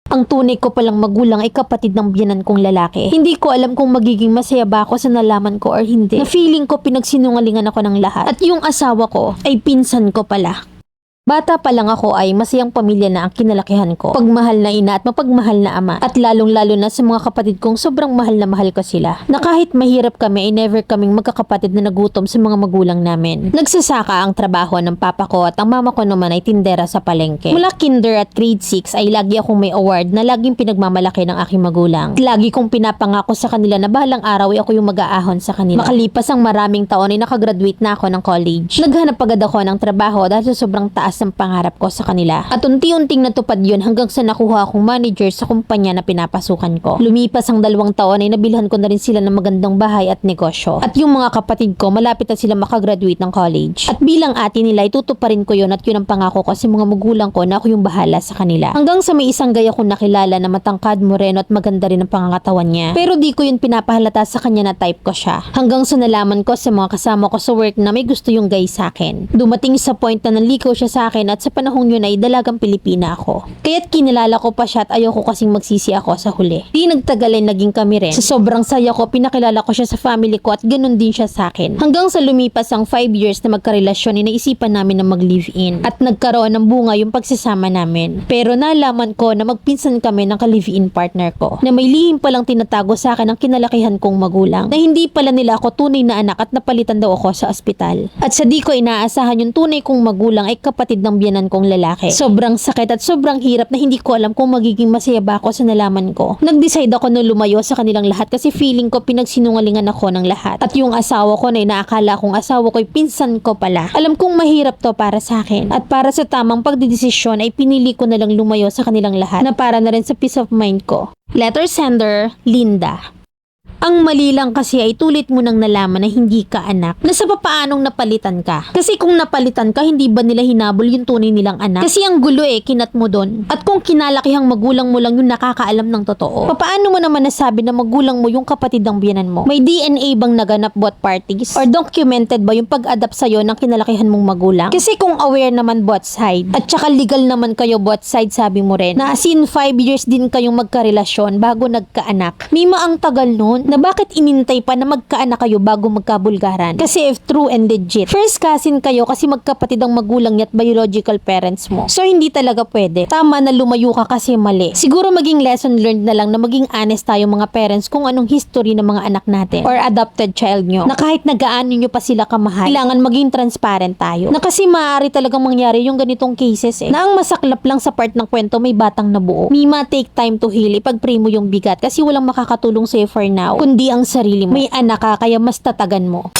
Ang tunay ko palang magulang ay kapatid ng biyenan kong lalaki. Hindi ko alam kung magiging masaya ba ako sa nalaman ko or hindi. Na feeling ko pinagsinungalingan ako ng lahat. At yung asawa ko ay pinsan ko pala. Bata pa lang ako ay masayang pamilya na ang kinalakihan ko. Pagmahal na ina at mapagmahal na ama. At lalong-lalo na sa mga kapatid kong sobrang mahal na mahal ko sila. Na kahit mahirap kami ay never kaming magkakapatid na nagutom sa mga magulang namin. Nagsasaka ang trabaho ng papa ko at ang mama ko naman ay tindera sa palengke. Mula kinder at grade 6 ay lagi akong may award na laging pinagmamalaki ng aking magulang. At lagi kong pinapangako sa kanila na bahalang araw ay ako yung mag-aahon sa kanila. Makalipas ang maraming taon ay nakagraduate na ako ng college. Naghanap agad ako ng trabaho dahil sa sobrang taas ng pangarap ko sa kanila. At unti-unting natupad yun hanggang sa nakuha akong manager sa kumpanya na pinapasukan ko. Lumipas ang 2 taon ay nabilhan ko na rin sila ng magandang bahay at negosyo. At yung mga kapatid ko malapit na sila makagraduate ng college. At bilang ate nila ay tutuparin ko yun at yun ang pangako ko sa mga magulang ko na ako yung bahala sa kanila. Hanggang sa may isang gaya kong nakilala na matangkad, moreno at maganda rin ang pangangatawan niya. Pero di ko yun pinapahalata sa kanya na type ko siya. Hanggang sa nalaman ko sa mga kasama ko sa work na may gusto yung guy sa akin. Dumating sa point na nanlikaw siya sa akin at sa panahong yun ay dalagang Pilipina ako. Kaya't kinilala ko pa siya at ayoko kasing magsisi ako sa huli. Di nagtagal ay naging kami rin. Sa sobrang saya ko, pinakilala ko siya sa family ko at ganun din siya sa akin. Hanggang sa lumipas ang 5 years na magkarelasyon, inaisipan namin na mag-live-in. At nagkaroon ng bunga yung pagsasama namin. Pero nalaman ko na magpinsan kami ng ka-live-in partner ko. Na may lihim palang tinatago sa akin ang kinalakihan kong magulang. Na hindi pala nila ako tunay na anak at napalitan daw ako sa ospital. At sa di ko inaasahan yung tunay kong magulang ay kapatid ng biyenan kong lalaki. Sobrang sakit at sobrang hirap na hindi ko alam kung magiging masaya ba ako sa nalaman ko. Nag-decide ako na lumayo sa kanilang lahat kasi feeling ko pinagsinungalingan ako ng lahat. At yung asawa ko na inaakala kong asawa ko ay pinsan ko pala. Alam kong mahirap to para sa akin. At para sa tamang pagdidesisyon ay pinili ko na lang lumayo sa kanilang lahat na para na rin sa peace of mind ko. Letter sender, Linda. Ang mali lang kasi ay tulit mo nang nalaman na hindi ka anak. Na sa papaanong napalitan ka. Kasi kung napalitan ka, hindi ba nila hinabol yung tunay nilang anak? Kasi ang gulo kinat mo doon. At kung kinalakihang magulang mo lang yung nakakaalam ng totoo, papaano mo naman nasabi na magulang mo yung kapatid ng biyenan mo? May DNA bang naganap both parties? Or documented ba yung pag-adapt sa'yo ng kinalakihan mong magulang? Kasi kung aware naman both side, at saka legal naman kayo both side, sabi mo rin, na as in 5 years din kayong magkarelasyon bago nagkaanak. Mima ang tagal nun, na bakit inintay pa na magkaanak kayo bago magkabulgaran? Kasi if true and legit, first cousin kayo kasi magkapatid ang magulang niya at biological parents mo. So hindi talaga pwede. Tama na lumayo ka kasi mali. Siguro maging lesson learned na lang na maging honest tayo mga parents kung anong history ng mga anak natin or adopted child nyo. Na kahit nagaano nyo pa sila kamahal, kailangan maging transparent tayo. Na kasi maaari talagang mangyari yung ganitong cases Na ang masaklap lang sa part ng kwento may batang nabuo. Mima, take time to heal. Ipag-pray mo yung bigat kasi walang makakatulong sa'yo for now kundi ang sarili mo. May anak ka kaya mas tatagan mo.